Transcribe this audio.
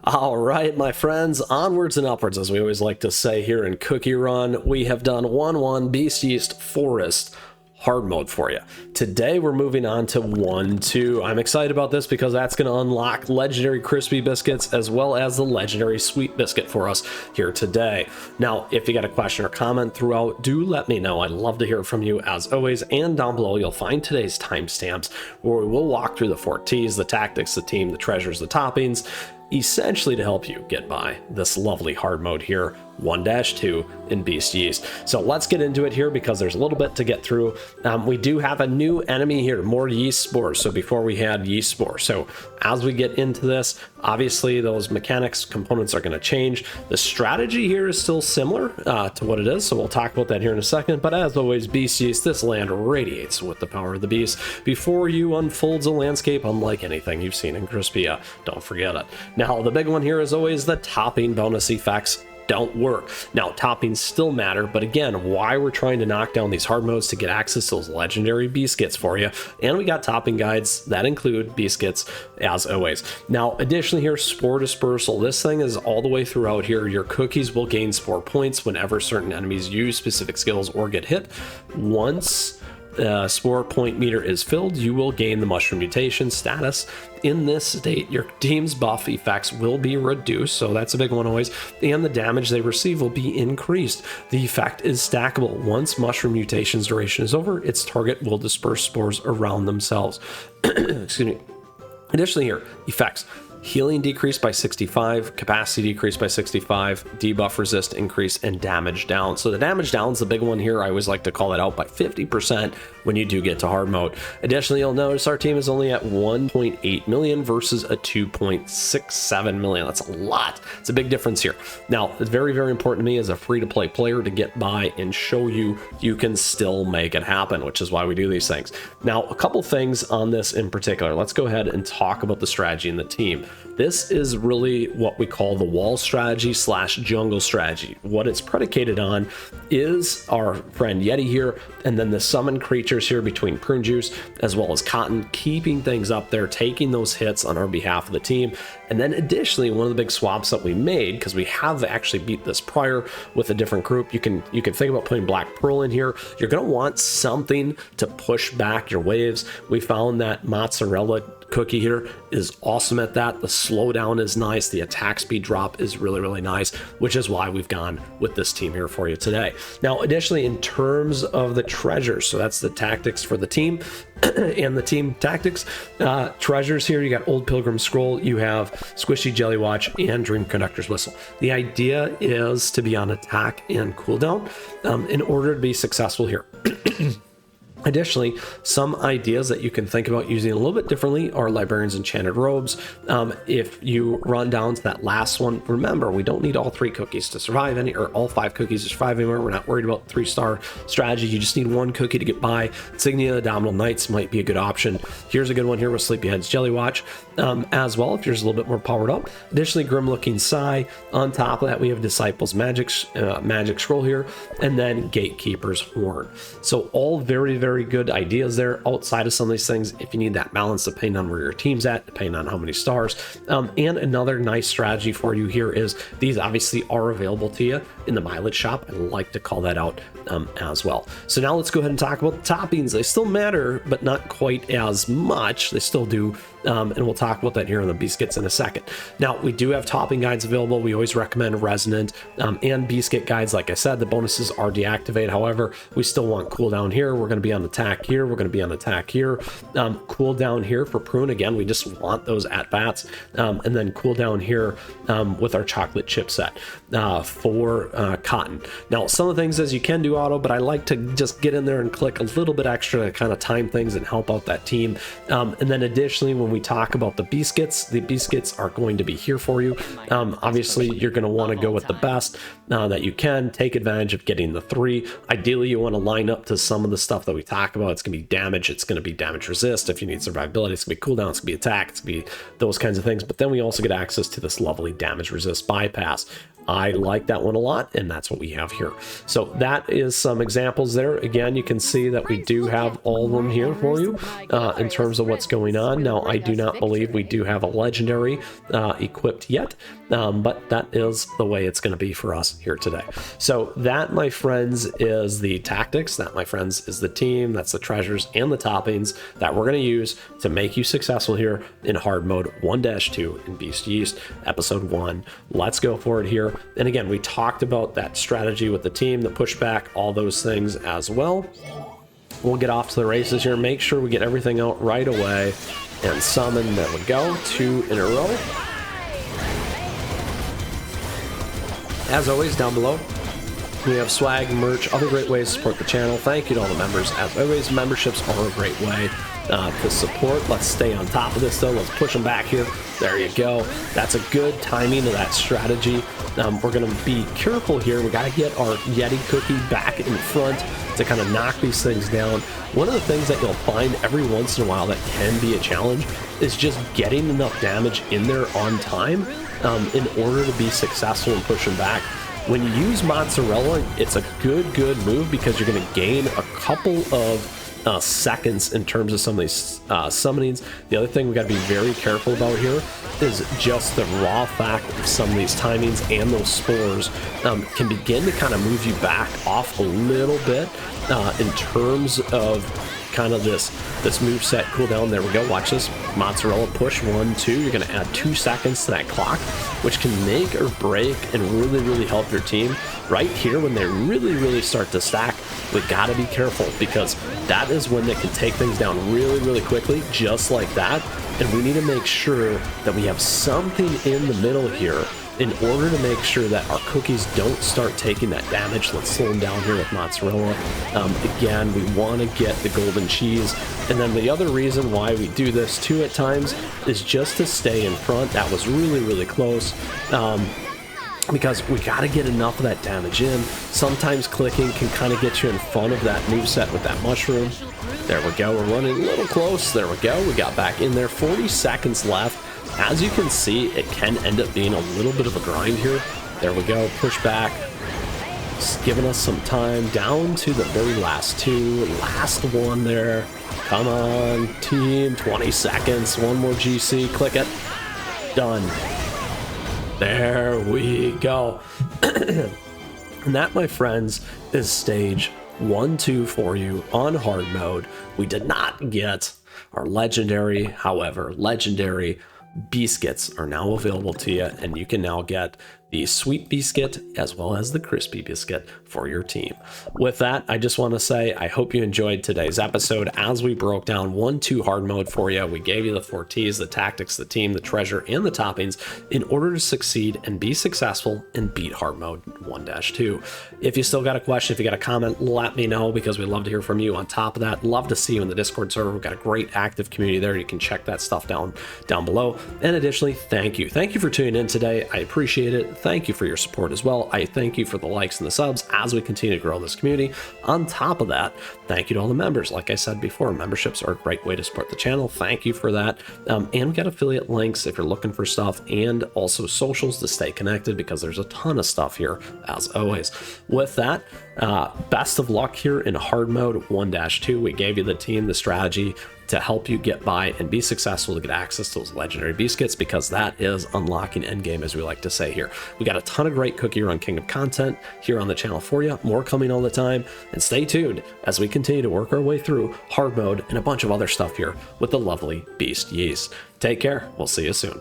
All right, my friends, onwards and upwards, as we always like to say here in CookieRun. We have done 1-1 Beast Yeast Forest hard mode for you. Today we're moving on to 1-2. I'm excited about this because that's going to unlock legendary crispy biscuits as well as the legendary sweet biscuit for us here today. Now, if you got a question or comment throughout, do let me know. I'd love to hear from you as always, and down below you'll find today's timestamps where we will walk through the 4 T's, the tactics, the team, the treasures, the toppings, essentially to help you get by this lovely hard mode here, 1-2 in Beast Yeast. So let's get into it here because there's a little bit to get through. We do have a new enemy here, more yeast spores. So before we had yeast spore. So as we get into this, obviously those mechanics components are going to change. The strategy here is still similar to what it is. So we'll talk about that here in a second. But as always, Beast Yeast, this land radiates with the power of the beast. Before you unfolds a landscape unlike anything you've seen in Crispia. Don't forget it. Now, the big one here is always the topping bonus effects don't work. Now, toppings still matter, but again, why we're trying to knock down these hard modes to get access to those legendary Biscuits for you. And we got topping guides that include Biscuits as always. Now, additionally here, Spore dispersal. This thing is all the way throughout here. Your cookies will gain Spore points whenever certain enemies use specific skills or get hit. Once Spore point meter is filled, you will gain the mushroom mutation status. In this state, your team's buff effects will be reduced, so that's a big one always, and the damage they receive will be increased. The effect is stackable. Once mushroom mutation's duration is over, its target will disperse spores around themselves. Excuse me. Additionally here, effects. Healing decreased by 65, capacity decreased by 65, debuff resist increase, and damage down. So the damage down is the big one here. I always like to call it out by 50% when you do get to hard mode. Additionally, you'll notice our team is only at 1.8 million versus a 2.67 million. That's a lot. It's a big difference here. Now, it's very, very important to me as a free-to-play player to get by and show you you can still make it happen, which is why we do these things. Now, a couple things on this in particular. Let's go ahead and talk about the strategy and the team. This is really what we call the wall strategy / jungle strategy. What it's predicated on is our friend Yeti here, and then the summon creatures here between Prune Juice as well as Cotton, keeping things up there, taking those hits on our behalf of the team. And then additionally, one of the big swaps that we made, because we have actually beat this prior with a different group, you can think about putting Black Pearl in here. You're going to want something to push back your waves. We found that Mozzarella Cookie here is awesome at that. The slowdown is nice. The attack speed drop is really, really nice, which is why we've gone with this team here for you today. Now, additionally, in terms of the treasures, so that's the tactics for the team and the team tactics. Treasures here, you got Old Pilgrim Scroll, you have Squishy Jelly Watch, and Dream Conductor's Whistle. The idea is to be on attack and cooldown in order to be successful here. Additionally, some ideas that you can think about using a little bit differently are Librarian's Enchanted Robes. If you run down to that last one, remember, we don't need all 3 cookies to survive or all 5 cookies to survive anywhere. We're not worried about 3-star strategy. You just need 1 cookie to get by. Insignia of the Dominal Knights might be a good option. Here's a good one here with Sleepyhead's Jelly Watch as well, if you're just a little bit more powered up. Additionally, Grim Looking Sigh. On top of that, we have Disciples Magic Scroll here, and then Gatekeeper's Horn. So all very, very good ideas there outside of some of these things if you need that balance depending on where your team's at, depending on how many stars. And another nice strategy for you here is these obviously are available to you in the mileage shop. I like to call that out as well. So now let's go ahead and talk about the toppings. They still matter, but not quite as much. They still do. And we'll talk about that here in the Biscuits in a second. Now, we do have topping guides available. We always recommend Resonant and Biscuit guides. Like I said, the bonuses are deactivated. However, we still want cooldown here. We're going to be on attack here. We're going to be on attack here. Cooldown here for Prune. Again, we just want those at-bats. And then cooldown here with our chocolate chip set for Cotton. Now, some of the things is you can do auto, but I like to just get in there and click a little bit extra to kind of time things and help out that team. And then additionally, when we talk about the Biscuits are going to be here for you. Obviously, you're going to want to go with the best that you can. Take advantage of getting the 3. Ideally, you want to line up to some of the stuff that we talk about. It's going to be damage. It's going to be damage resist. If you need survivability, it's going to be cooldown. It's going to be attack. It's going to be those kinds of things. But then we also get access to this lovely damage resist bypass. I like that one a lot, and that's what we have here. So that is some examples there. Again, you can see that we do have all of them here for you in terms of what's going on. Now, I do not believe we do have a legendary equipped yet, but that is the way it's going to be for us here today. So that, my friends, is the tactics. That, my friends, is the team. That's the treasures and the toppings that we're going to use to make you successful here in hard mode 1-2 in Beast Yeast episode 1. Let's go for it here. And again, we talked about that strategy with the team, the pushback, all those things as well. We'll get off to the races here. Make sure we get everything out right away and summon. There we go. 2 in a row. As always, down below, we have swag, merch, other great ways to support the channel. Thank you to all the members. As always, memberships are a great way to support. Let's stay on top of this, though. Let's push them back here. There you go. That's a good timing of that strategy. We're going to be careful here. We got to get our Yeti Cookie back in front to kind of knock these things down. One of the things that you'll find every once in a while that can be a challenge is just getting enough damage in there on time in order to be successful in pushing back. When you use mozzarella, it's a good move because you're going to gain a couple of seconds in terms of some of these summonings. The other thing we got to be very careful about here is just the raw fact of some of these timings, and those spores can begin to kind of move you back off a little bit in terms of kind of this moveset cooldown. There we go. Watch this. Mozzarella push 1, 2. You're going to add 2 seconds to that clock, which can make or break and really help your team. Right here, when they really start to stack, we got to be careful, because that is when they can take things down really quickly, just like that. And we need to make sure that we have something in the middle here in order to make sure that our cookies don't start taking that damage. Let's slow them down here with mozzarella. Again, we want to get the golden cheese. And then the other reason why we do this too at times is just to stay in front. That was really close. Because we got to get enough of that damage in. Sometimes clicking can kind of get you in front of that moveset with that mushroom. There we go. We're running a little close. There we go. We got back in there. 40 seconds left. As you can see, it can end up being a little bit of a grind here. There we go. Push back. Just giving us some time down to the very last 2. Last one there. Come on, team. 20 seconds. One more GC. Click it. Done. There we go. And that, my friends, is stage 1-2 for you on hard mode. We did not get our legendary. However, legendary Biscuits are now available to you, and you can now get the sweet biscuit as well as the crispy biscuit for your team. With that, I just want to say I hope you enjoyed today's episode as we broke down 1-2 hard mode for you. We gave you the 4 T's, the tactics, the team, the treasure, and the toppings in order to succeed and be successful and beat hard mode 1-2. If you still got a question, if you got a comment, let me know, because we'd love to hear from you. On top of that, love to see you in the Discord server. We've got a great active community there. You can check that stuff down below. And additionally, thank you for tuning in today. I appreciate it. Thank you for your support as well. I thank you for the likes and the subs as we continue to grow this community. On top of that, thank you to all the members. Like I said before, memberships are a great way to support the channel. Thank you for that. And we got affiliate links if you're looking for stuff, and also socials to stay connected, because there's a ton of stuff here as always. With that, best of luck here in hard mode 1-2. We gave you the team, the strategy to help you get by and be successful to get access to those legendary biscuits, because that is unlocking endgame, as we like to say here. We got a ton of great CookieRun Kingdom content here on the channel for you. More coming all the time, and stay tuned as we continue to work our way through hard mode and a bunch of other stuff here with the lovely Beast Yeast. Take care. We'll see you soon.